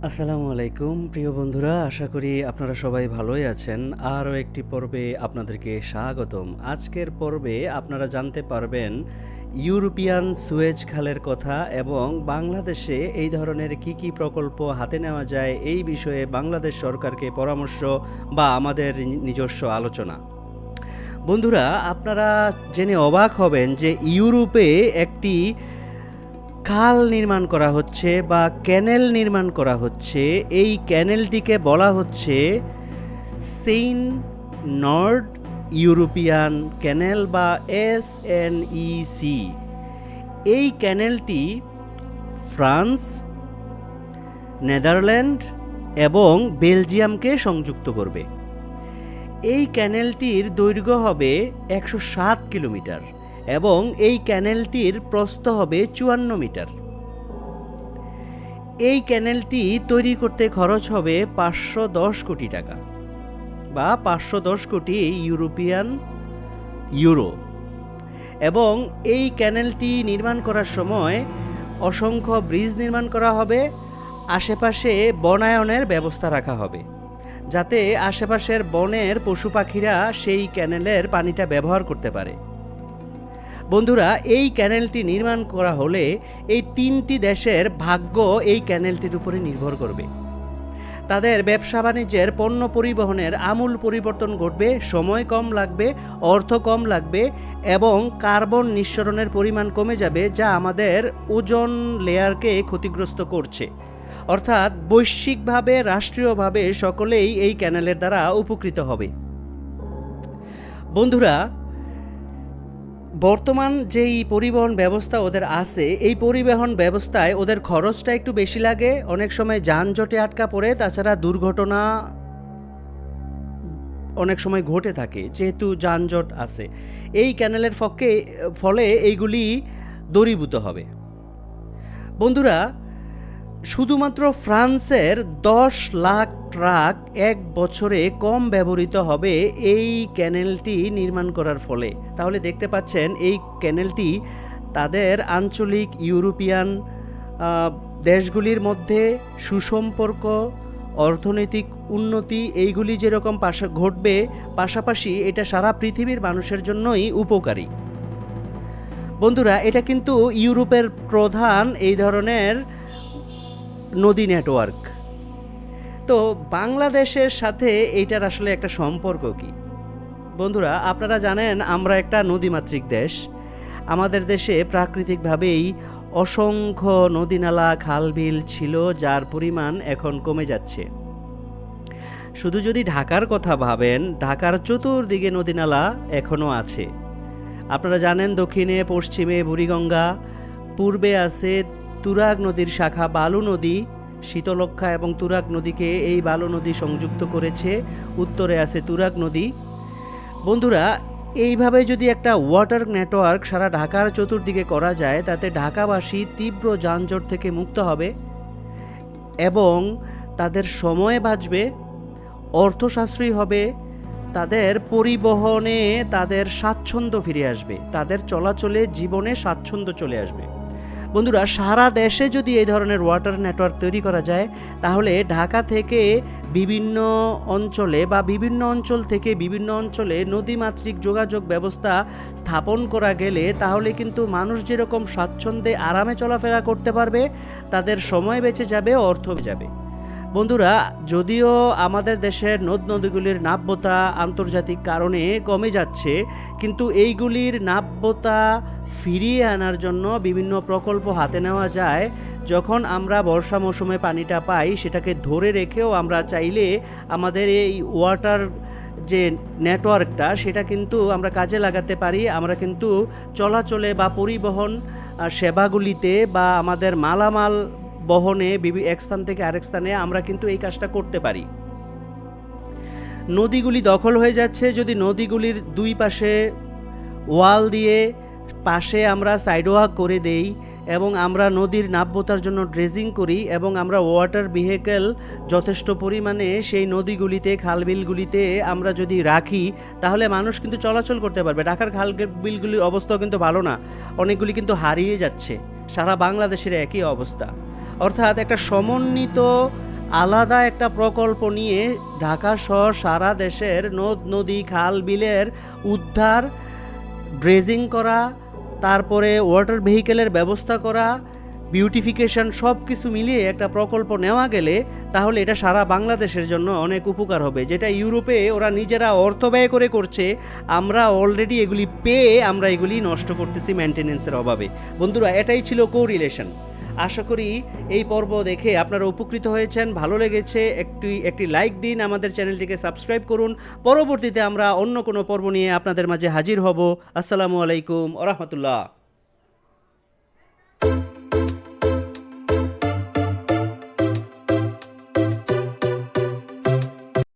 আসসালামু আলাইকুম প্রিয় বন্ধুরা, আশা করি আপনারা সবাই ভালোই আছেন। আরও একটি পর্বে আপনাদেরকে স্বাগতম। আজকের পর্বে আপনারা জানতে পারবেন ইউরোপিয়ান সুয়েজ খালের কথা এবং বাংলাদেশে এই ধরনের কি প্রকল্প হাতে নেওয়া যায় এই বিষয়ে বাংলাদেশ সরকারকে পরামর্শ বা আমাদের নিজস্ব আলোচনা। বন্ধুরা, আপনারা জেনে অবাক হবেন যে ইউরোপে একটি খাল নির্মাণ করা হচ্ছে বা ক্যানেল নির্মাণ করা হচ্ছে। এই ক্যানেলটিকে বলা হচ্ছে সেইন নর্ড ইউরোপিয়ান ক্যানেল বা SNEC। এই ক্যানেলটি ফ্রান্স, নেদারল্যান্ড এবং বেলজিয়ামকে সংযুক্ত করবে। এই ক্যানেলটির দৈর্ঘ্য হবে 107 কিলোমিটার এবং এই ক্যানেলটির প্রস্থ হবে 54 মিটার। এই ক্যানেলটি তৈরি করতে খরচ হবে 510 কোটি টাকা বা 510 কোটি ইউরো। এবং এই ক্যানেলটি নির্মাণ করার সময় অসংখ্য ব্রিজ নির্মাণ করা হবে। আশেপাশে বনায়নের ব্যবস্থা রাখা হবে যাতে আশেপাশের বনের পশু পাখিরা সেই ক্যানেলের পানিটা ব্যবহার করতে পারে। বন্ধুরা, এই ক্যানেলটি নির্মাণ করা হলে এই তিনটি দেশের ভাগ্য এই ক্যানেলটির উপরে নির্ভর করবে। তাদের ব্যবসা বাণিজ্যের পণ্য পরিবহনের আমূল পরিবর্তন ঘটবে, সময় কম লাগবে, অর্থ কম লাগবে এবং কার্বন নিঃসরণের পরিমাণ কমে যাবে, যা আমাদের ওজোন লেয়ারকে ক্ষতিগ্রস্ত করছে। অর্থাৎ বৈশ্বিকভাবে, রাষ্ট্রীয়ভাবে সকলেই এই ক্যানেলের দ্বারা উপকৃত হবে। বন্ধুরা, বর্তমান যেই পরিবহন ব্যবস্থা ওদের আছে, এই পরিবহন ব্যবস্থায় ওদের খরচটা একটু বেশি লাগে, অনেক সময় যানজটে আটকা পড়ে, তাছাড়া দুর্ঘটনা অনেক সময় ঘটে থাকে যেহেতু যানজট আছে। এই ক্যানেলের ফলে এইগুলি দূরীভূত হবে। বন্ধুরা, শুধুমাত্র ফ্রান্সের 10 লাখ ট্রাক এক বছরে কম ব্যবহৃত হবে এই ক্যানেলটি নির্মাণ করার ফলে। তাহলে দেখতে পাচ্ছেন এই ক্যানেলটি তাদের আঞ্চলিক ইউরোপিয়ান দেশগুলির মধ্যে সুসম্পর্ক, অর্থনৈতিক উন্নতি এইগুলি যেরকম ঘটবে, পাশাপাশি এটা সারা পৃথিবীর মানুষের জন্যই উপকারী। বন্ধুরা, এটা কিন্তু ইউরোপের প্রধান এই ধরনের নদী নেটওয়ার্ক। তো বাংলাদেশের সাথে এইটার আসলে একটা সম্পর্ক কি? বন্ধুরা, আপনারা জানেন আমরা একটা নদীমাতৃক দেশ। আমাদের দেশে প্রাকৃতিকভাবেই অসংখ্য নদীনালা, খালবিল ছিল, যার পরিমাণ এখন কমে যাচ্ছে। শুধু যদি ঢাকার কথা ভাবেন, ঢাকার চতুর্দিকে নদীনালা এখনও আছে। আপনারা জানেন দক্ষিণে পশ্চিমে বুড়িগঙ্গা, পূর্বে আছে তুরাগ নদীর শাখা বালু নদী। শীতলক্ষ্যা এবং তুরাগ নদীকে এই বালু নদী সংযুক্ত করেছে। উত্তরে আছে তুরাগ নদী। বন্ধুরা, এইভাবে যদি একটা ওয়াটার নেটওয়ার্ক সারা ঢাকার চতুর্দিকে করা যায়, তাতে ঢাকাবাসী তীব্র যানজট থেকে মুক্ত হবে এবং তাদের সময় বাঁচবে, অর্থ সাশ্রয়ী হবে, তাদের পরিবহনে তাদের স্বাচ্ছন্দ্য ফিরে আসবে, তাদের চলাচলে জীবনে স্বাচ্ছন্দ্য চলে আসবে। বন্ধুরা, সারা দেশে যদি এই ধরনের ওয়াটার নেটওয়ার্ক তৈরি করা যায়, তাহলে ঢাকা থেকে বিভিন্ন অঞ্চলে বা বিভিন্ন অঞ্চল থেকে বিভিন্ন অঞ্চলে নদীমাতৃক যোগাযোগ ব্যবস্থা স্থাপন করা গেলে তাহলে কিন্তু মানুষ যেরকম স্বাচ্ছন্দ্যে আরামে চলাফেরা করতে পারবে, তাদের সময় বেঁচে যাবে, অর্থ বেঁচে যাবে। বন্ধুরা, যদিও আমাদের দেশের নদ নদীগুলির নাব্যতা আন্তর্জাতিক কারণে কমে যাচ্ছে, কিন্তু এইগুলির নাব্যতা ফিরিয়ে আনার জন্য বিভিন্ন প্রকল্প হাতে নেওয়া যায়। যখন আমরা বর্ষা মৌসুমে পানিটা পাই, সেটাকে ধরে রেখেও আমরা চাইলে আমাদের এই ওয়াটার যে নেটওয়ার্কটা, সেটা কিন্তু আমরা কাজে লাগাতে পারি। আমরা কিন্তু চলাচলে বা পরিবহন সেবাগুলিতে বা আমাদের মালামাল বহনে এক স্থান থেকে আরেক স্থানে আমরা কিন্তু এই কাজটা করতে পারি। নদীগুলি দখল হয়ে যাচ্ছে, যদি নদীগুলির দুই পাশে ওয়াল দিয়ে পাশে আমরা সাইডওয়াক করে দেই এবং আমরা নদীর নাব্যতার জন্য ড্রেজিং করি এবং আমরা ওয়াটার ভেহিকেল যথেষ্ট পরিমাণে সেই নদীগুলিতে, খালবিলগুলিতে আমরা যদি রাখি, তাহলে মানুষ কিন্তু চলাচল করতে পারবে। ঢাকার খালবিলগুলির অবস্থাও কিন্তু ভালো না, অনেকগুলি কিন্তু হারিয়ে যাচ্ছে। সারা বাংলাদেশের একই অবস্থা। অর্থাৎ একটা সমন্বিত আলাদা একটা প্রকল্প নিয়ে ঢাকা সহ সারা দেশের নদ নদী খাল বিলের উদ্ধার, ড্রেজিং করা, তারপরে ওয়াটার ভেহিকেলের ব্যবস্থা করা, বিউটিফিকেশন সব কিছু মিলিয়ে একটা প্রকল্প নেওয়া গেলে তাহলে এটা সারা বাংলাদেশের জন্য অনেক উপকার হবে। যেটা ইউরোপে ওরা নিজেরা অর্থ ব্যয় করে করছে, আমরা অলরেডি এগুলি পেয়ে আমরা এগুলি নষ্ট করতেছি মেনটেনেন্সের অভাবে। বন্ধুরা, এটাই ছিল কোরিলেশন। আশা করি এই পর্ব দেখে আপনারা উপকৃত হয়েছেন, ভালো লেগেছে। একটি লাইক দিন, আমাদের চ্যানেলটিকে সাবস্ক্রাইব করুন। পরবর্তীতে আমরা অন্য কোনো পর্ব নিয়ে আপনাদের মাঝে হাজির হব। আসসালামু আলাইকুম ওয়া রাহমাতুল্লাহ।